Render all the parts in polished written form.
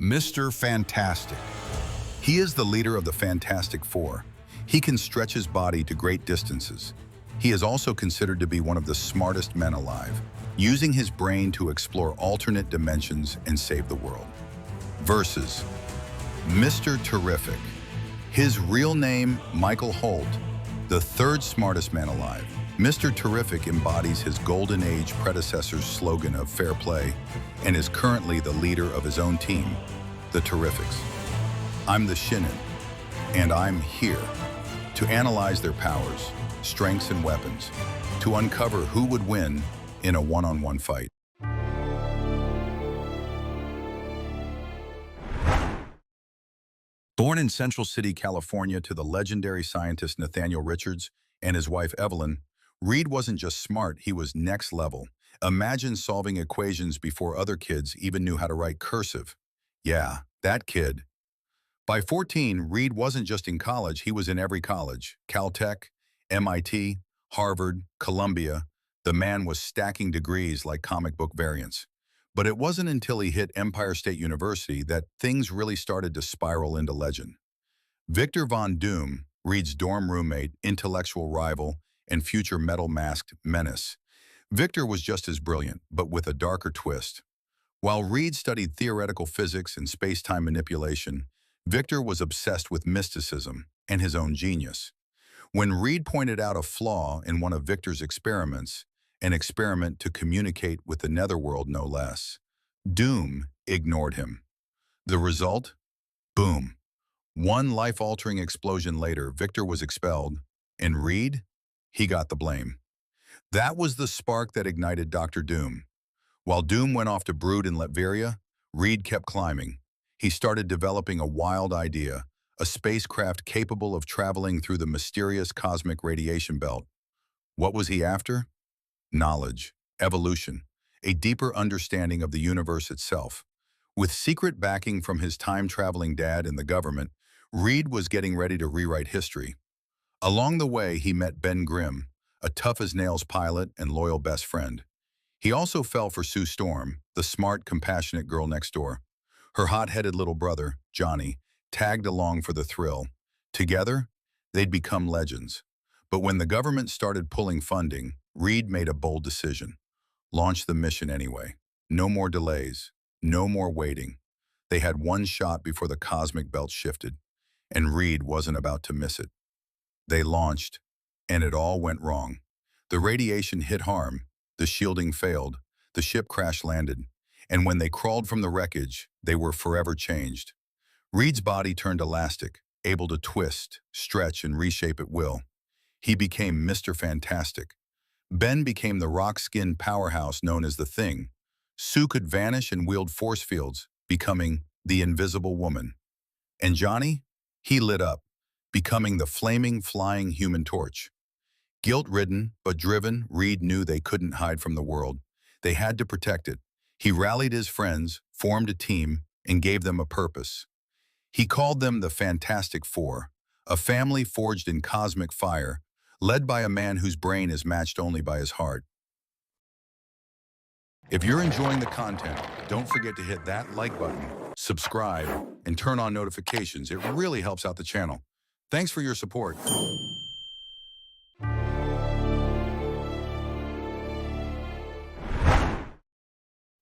Mr. Fantastic. He is the leader of the Fantastic Four. He can stretch his body to great distances. He is also considered to be one of the smartest men alive, using his brain to explore alternate dimensions and save the world. Versus Mr. Terrific. His real name, Michael Holt, the third smartest man alive. Mr. Terrific embodies his golden age predecessor's slogan of fair play and is currently the leader of his own team, the Terrifics. I'm the Shinnin, and I'm here to analyze their powers, strengths, and weapons, to uncover who would win in a one-on-one fight. Born in Central City, California to the legendary scientist Nathaniel Richards and his wife Evelyn, Reed wasn't just smart, he was next level. Imagine solving equations before other kids even knew how to write cursive. Yeah, that kid. By 14, Reed wasn't just in college, he was in every college. Caltech, MIT, Harvard, Columbia. The man was stacking degrees like comic book variants. But it wasn't until he hit Empire State University that things really started to spiral into legend. Victor Von Doom, Reed's dorm roommate, intellectual rival, and future metal-masked menace. Victor was just as brilliant, but with a darker twist. While Reed studied theoretical physics and space-time manipulation, Victor was obsessed with mysticism and his own genius. When Reed pointed out a flaw in one of Victor's experiments, an experiment to communicate with the netherworld no less, Doom ignored him. The result? Boom. One life-altering explosion later, Victor was expelled, and Reed? He got the blame. That was the spark that ignited Dr. Doom. While Doom went off to brood in Latveria, Reed kept climbing. He started developing a wild idea, a spacecraft capable of traveling through the mysterious cosmic radiation belt. What was he after? Knowledge, evolution, a deeper understanding of the universe itself. With secret backing from his time-traveling dad and the government, Reed was getting ready to rewrite history. Along the way, he met Ben Grimm, a tough-as-nails pilot and loyal best friend. He also fell for Sue Storm, the smart, compassionate girl next door. Her hot-headed little brother, Johnny, tagged along for the thrill. Together, they'd become legends. But when the government started pulling funding, Reed made a bold decision. Launch the mission anyway. No more delays. No more waiting. They had one shot before the cosmic belt shifted, and Reed wasn't about to miss it. They launched, and it all went wrong. The radiation hit harm, the shielding failed, the ship crash-landed, and when they crawled from the wreckage, they were forever changed. Reed's body turned elastic, able to twist, stretch, and reshape at will. He became Mr. Fantastic. Ben became the rock-skinned powerhouse known as the Thing. Sue could vanish and wield force fields, becoming the Invisible Woman. And Johnny? He lit up, becoming the flaming, flying Human Torch. Guilt-ridden, but driven, Reed knew they couldn't hide from the world. They had to protect it. He rallied his friends, formed a team, and gave them a purpose. He called them the Fantastic Four, a family forged in cosmic fire, led by a man whose brain is matched only by his heart. If you're enjoying the content, don't forget to hit that like button, subscribe, and turn on notifications. It really helps out the channel. Thanks for your support.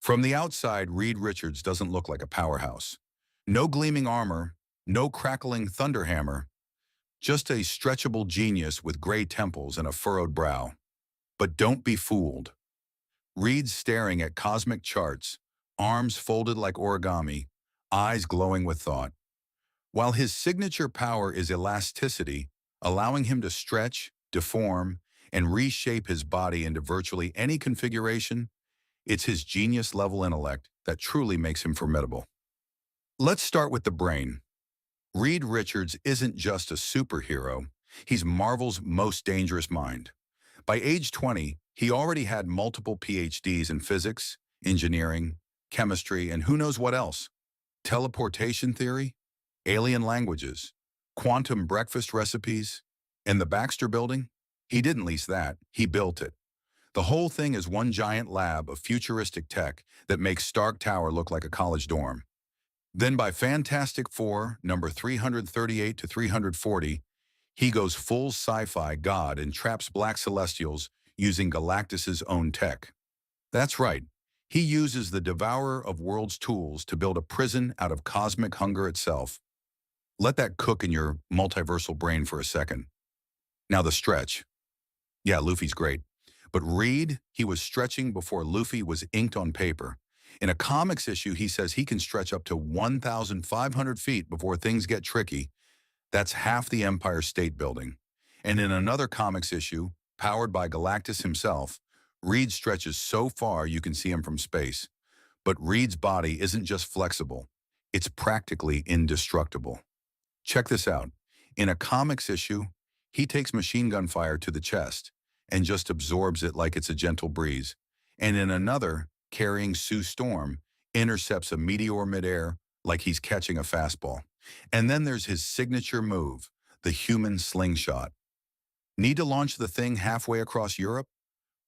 From the outside, Reed Richards doesn't look like a powerhouse. No gleaming armor, no crackling thunderhammer, just a stretchable genius with gray temples and a furrowed brow. But don't be fooled. Reed's staring at cosmic charts, arms folded like origami, eyes glowing with thought. While his signature power is elasticity, allowing him to stretch, deform, and reshape his body into virtually any configuration, it's his genius-level intellect that truly makes him formidable. Let's start with the brain. Reed Richards isn't just a superhero, he's Marvel's most dangerous mind. By age 20, he already had multiple PhDs in physics, engineering, chemistry, and who knows what else. Teleportation theory, alien languages, quantum breakfast recipes, and the Baxter Building? He didn't lease that, he built it. The whole thing is one giant lab of futuristic tech that makes Stark Tower look like a college dorm. Then by Fantastic Four, number 338 to 340, he goes full sci-fi god and traps black celestials using Galactus's own tech. That's right. He uses the Devourer of Worlds tools to build a prison out of cosmic hunger itself. Let that cook in your multiversal brain for a second. Now the stretch. Yeah, Luffy's great. But Reed, he was stretching before Luffy was inked on paper. In a comics issue, he says he can stretch up to 1,500 feet before things get tricky. That's half the Empire State Building. And in another comics issue, powered by Galactus himself, Reed stretches so far you can see him from space. But Reed's body isn't just flexible, it's practically indestructible. Check this out. In a comics issue, he takes machine gun fire to the chest and just absorbs it like it's a gentle breeze. And in another, carrying Sue Storm, intercepts a meteor midair like he's catching a fastball. And then there's his signature move, the human slingshot. Need to launch the thing halfway across Europe?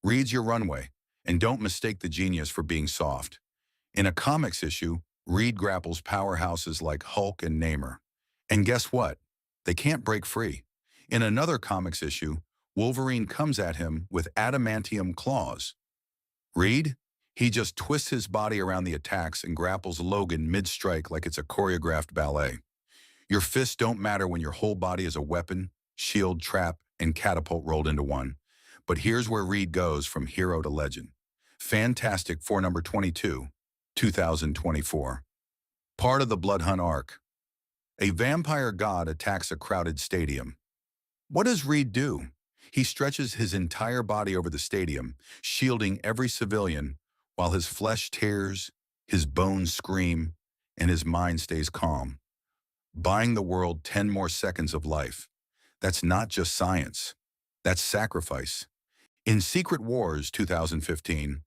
Reed's your runway, and don't mistake the genius for being soft. In a comics issue, Reed grapples powerhouses like Hulk and Namor. And guess what? They can't break free. In another comics issue, Wolverine comes at him with adamantium claws. Reed? He just twists his body around the attacks and grapples Logan mid-strike like it's a choreographed ballet. Your fists don't matter when your whole body is a weapon, shield, trap, and catapult rolled into one. But here's where Reed goes from hero to legend. Fantastic Four number 22, 2024. Part of the Blood Hunt arc. A vampire god attacks a crowded stadium. What does Reed do? He stretches his entire body over the stadium, shielding every civilian, while his flesh tears, his bones scream, and his mind stays calm. Buying the world 10 more seconds of life. That's not just science. That's sacrifice. In Secret Wars 2015,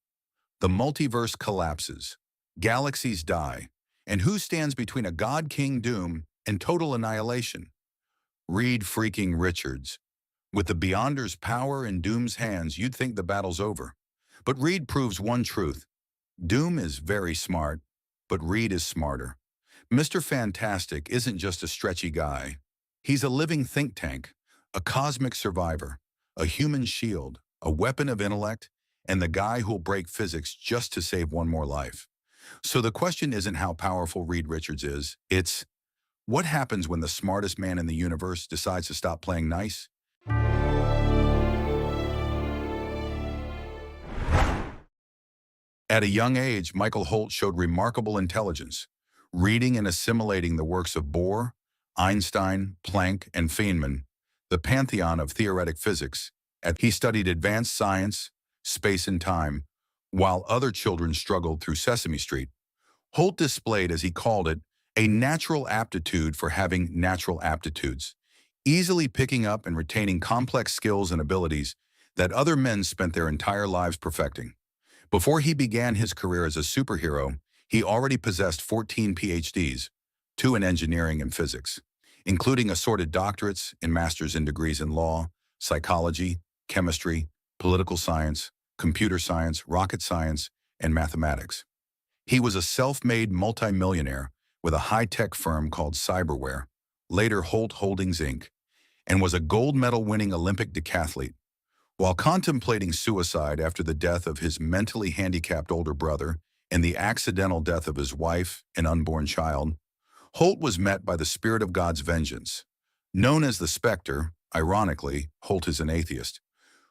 the multiverse collapses, galaxies die, and who stands between a god King Doom and total annihilation? Reed freaking Richards. With the Beyonder's power in Doom's hands, you'd think the battle's over. But Reed proves one truth. Doom is very smart, but Reed is smarter. Mr. Fantastic isn't just a stretchy guy. He's a living think tank, a cosmic survivor, a human shield, a weapon of intellect, and the guy who'll break physics just to save one more life. So the question isn't how powerful Reed Richards is, it's what happens when the smartest man in the universe decides to stop playing nice? At a young age, Michael Holt showed remarkable intelligence, reading and assimilating the works of Bohr, Einstein, Planck, and Feynman, the pantheon of theoretic physics. He studied advanced science, space and time, while other children struggled through Sesame Street. Holt displayed, as he called it, a natural aptitude for having natural aptitudes, easily picking up and retaining complex skills and abilities that other men spent their entire lives perfecting. Before he began his career as a superhero, he already possessed 14 PhDs, 2 in engineering and physics, including assorted doctorates and masters in degrees in law, psychology, chemistry, political science, computer science, rocket science, and mathematics. He was a self-made multimillionaire with a high-tech firm called Cyberware, later Holt Holdings Inc., and was a gold medal-winning Olympic decathlete. While contemplating suicide after the death of his mentally handicapped older brother and the accidental death of his wife and unborn child, Holt was met by the spirit of God's vengeance. Known as the Spectre, ironically, Holt is an atheist,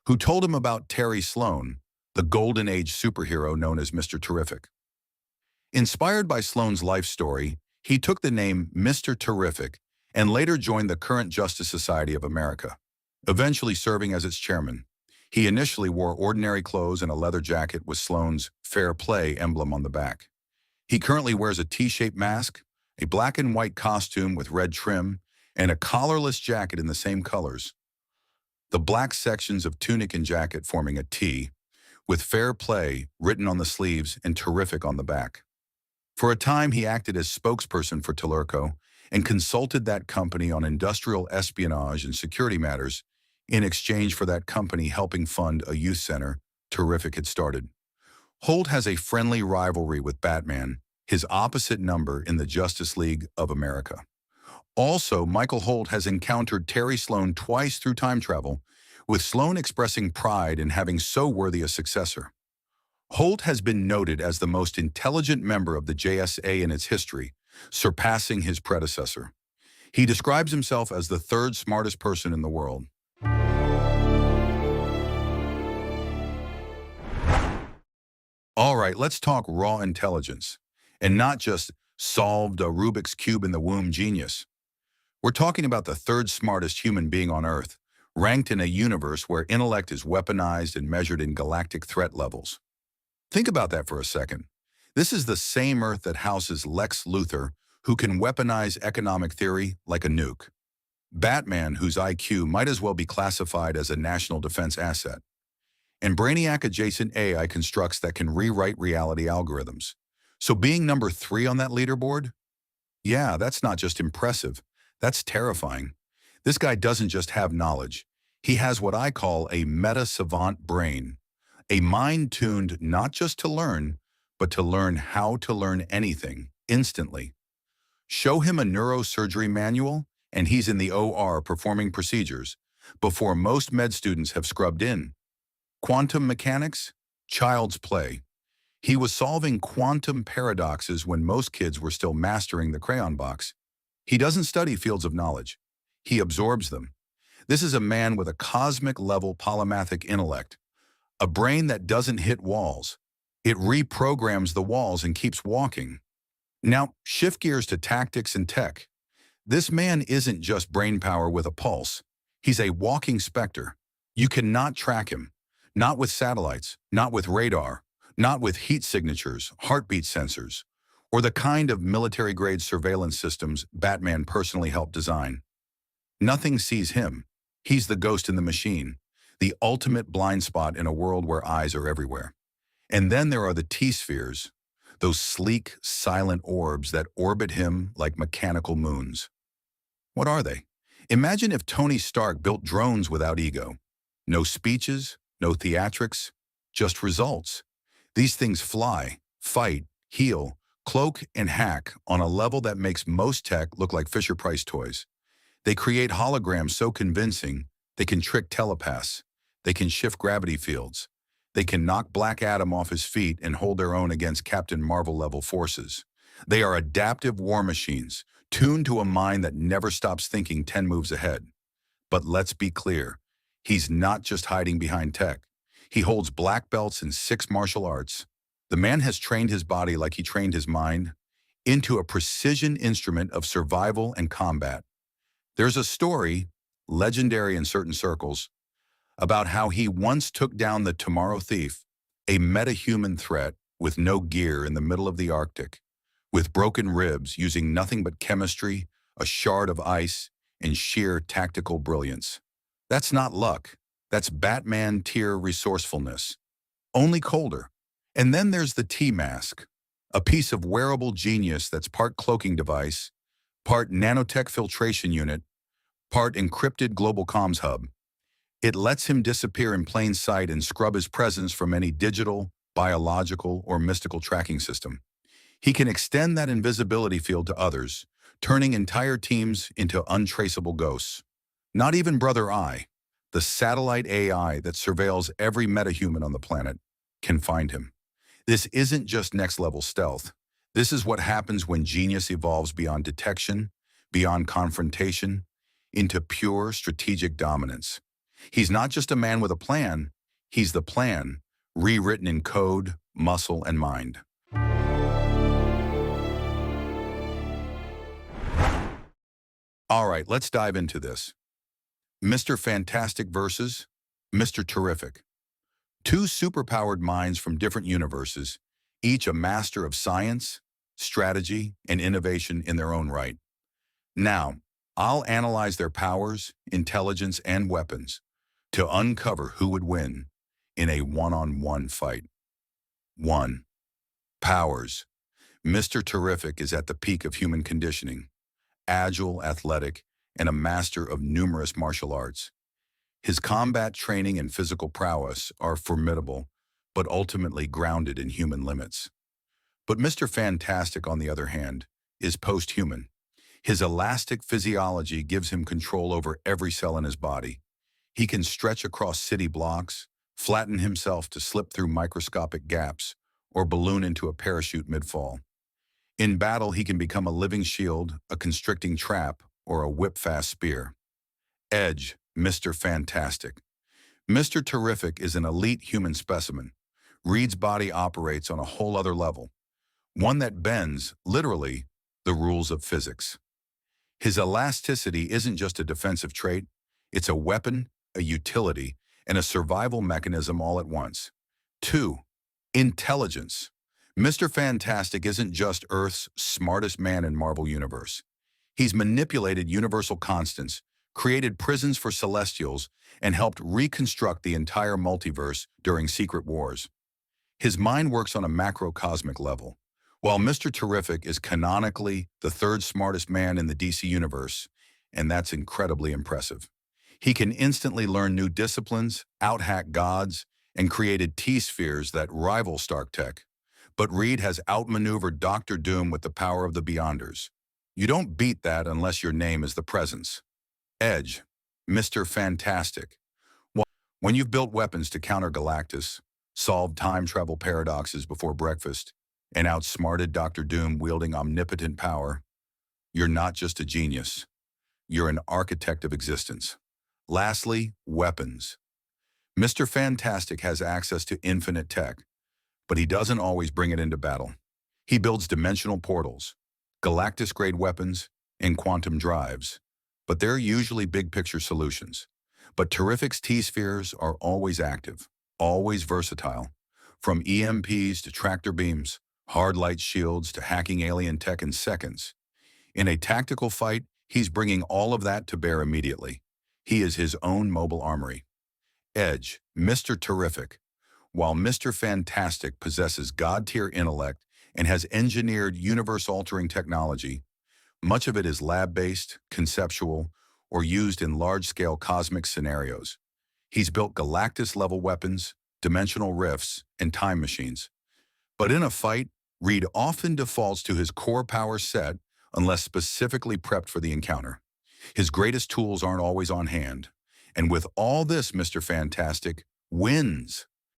who told him about Terry Sloan, the Golden Age superhero known as Mr. Terrific. Inspired by Sloan's life story, he took the name Mr. Terrific and later joined the current Justice Society of America, eventually serving as its chairman. He initially wore ordinary clothes and a leather jacket with Sloan's Fair Play emblem on the back. He currently wears a T-shaped mask, a black and white costume with red trim, and a collarless jacket in the same colors. The black sections of tunic and jacket forming a T, with Fair Play written on the sleeves and Terrific on the back. For a time, he acted as spokesperson for Telurco and consulted that company on industrial espionage and security matters in exchange for that company helping fund a youth center Terrific had started. Holt has a friendly rivalry with Batman, his opposite number in the Justice League of America. Also, Michael Holt has encountered Terry Sloan twice through time travel, with Sloan expressing pride in having so worthy a successor. Holt has been noted as the most intelligent member of the JSA in its history, surpassing his predecessor. He describes himself as the third smartest person in the world. All right, let's talk raw intelligence, and not just solved a Rubik's Cube in the womb genius. We're talking about the third smartest human being on Earth, ranked in a universe where intellect is weaponized and measured in galactic threat levels. Think about that for a second. This is the same Earth that houses Lex Luthor, who can weaponize economic theory like a nuke. Batman, whose IQ might as well be classified as a national defense asset. And Brainiac-adjacent AI constructs that can rewrite reality algorithms. So being number 3 on that leaderboard? Yeah, that's not just impressive. That's terrifying. This guy doesn't just have knowledge. He has what I call a meta-savant brain. A mind tuned not just to learn, but to learn how to learn anything, instantly. Show him a neurosurgery manual, and he's in the OR performing procedures before most med students have scrubbed in. Quantum mechanics? Child's play. He was solving quantum paradoxes when most kids were still mastering the crayon box. He doesn't study fields of knowledge. He absorbs them. This is a man with a cosmic-level polymathic intellect, a brain that doesn't hit walls. It reprograms the walls and keeps walking. Now, shift gears to tactics and tech. This man isn't just brainpower with a pulse. He's a walking specter. You cannot track him. Not with satellites, not with radar, not with heat signatures, heartbeat sensors, or the kind of military-grade surveillance systems Batman personally helped design. Nothing sees him. He's the ghost in the machine, the ultimate blind spot in a world where eyes are everywhere. And then there are the T-spheres, those sleek, silent orbs that orbit him like mechanical moons. What are they? Imagine if Tony Stark built drones without ego. No speeches, no theatrics, just results. These things fly, fight, heal, cloak, and hack on a level that makes most tech look like Fisher-Price toys. They create holograms so convincing, they can trick telepaths. They can shift gravity fields. They can knock Black Adam off his feet and hold their own against Captain Marvel-level forces. They are adaptive war machines, tuned to a mind that never stops thinking 10 moves ahead. But let's be clear. He's not just hiding behind tech. He holds black belts in 6 martial arts. The man has trained his body like he trained his mind into a precision instrument of survival and combat. There's a story, legendary in certain circles, about how he once took down the Tomorrow Thief, a metahuman threat with no gear in the middle of the Arctic, with broken ribs using nothing but chemistry, a shard of ice, and sheer tactical brilliance. That's not luck. That's Batman-tier resourcefulness. Only colder. And then there's the T-mask, a piece of wearable genius that's part cloaking device, part nanotech filtration unit, part encrypted global comms hub. It lets him disappear in plain sight and scrub his presence from any digital, biological, or mystical tracking system. He can extend that invisibility field to others, turning entire teams into untraceable ghosts. Not even Brother Eye, the satellite AI that surveils every metahuman on the planet, can find him. This isn't just next-level stealth. This is what happens when genius evolves beyond detection, beyond confrontation, into pure strategic dominance. He's not just a man with a plan, he's the plan, rewritten in code, muscle, and mind. All right, let's dive into this. Mr. Fantastic versus Mr. Terrific. 2 superpowered minds from different universes, each a master of science, strategy, and innovation in their own right. Now, I'll analyze their powers, intelligence, and weapons to uncover who would win in a one-on-one fight. 1. Powers. Mr. Terrific is at the peak of human conditioning, agile, athletic, and a master of numerous martial arts. His combat training and physical prowess are formidable, but ultimately grounded in human limits. But Mr. Fantastic, on the other hand, is post-human. His elastic physiology gives him control over every cell in his body. He can stretch across city blocks, flatten himself to slip through microscopic gaps, or balloon into a parachute mid-fall. In battle, he can become a living shield, a constricting trap, or a whip-fast spear. Edge, Mr. Fantastic. Mr. Terrific is an elite human specimen. Reed's body operates on a whole other level, one that bends, literally, the rules of physics. His elasticity isn't just a defensive trait, it's a weapon, a utility, and a survival mechanism all at once. 2. Intelligence. Mr. Fantastic isn't just Earth's smartest man in Marvel Universe. He's manipulated universal constants, created prisons for celestials, and helped reconstruct the entire multiverse during Secret Wars. His mind works on a macrocosmic level. While Mr. Terrific is canonically the third smartest man in the DC Universe, and that's incredibly impressive. He can instantly learn new disciplines, out-hack gods, and created T-spheres that rival Stark Tech. But Reed has outmaneuvered Doctor Doom with the power of the Beyonders. You don't beat that unless your name is the Presence. Edge, Mr. Fantastic. When you've built weapons to counter Galactus, solved time travel paradoxes before breakfast, and outsmarted Doctor Doom wielding omnipotent power, you're not just a genius. You're an architect of existence. Lastly, weapons. Mr. Fantastic has access to infinite tech, but he doesn't always bring it into battle. He builds dimensional portals, Galactus-grade weapons, and quantum drives, but they're usually big-picture solutions. But Terrific's T-spheres are always active, always versatile, from EMPs to tractor beams, hard light shields to hacking alien tech in seconds. In a tactical fight, he's bringing all of that to bear immediately. He is his own mobile armory. Edge, Mr. Terrific. While Mr. Fantastic possesses God-tier intellect and has engineered universe-altering technology, much of it is lab-based, conceptual, or used in large-scale cosmic scenarios. He's built Galactus-level weapons, dimensional rifts, and time machines. But in a fight, Reed often defaults to his core power set unless specifically prepped for the encounter. His greatest tools aren't always on hand. And with all this, Mr. Fantastic wins.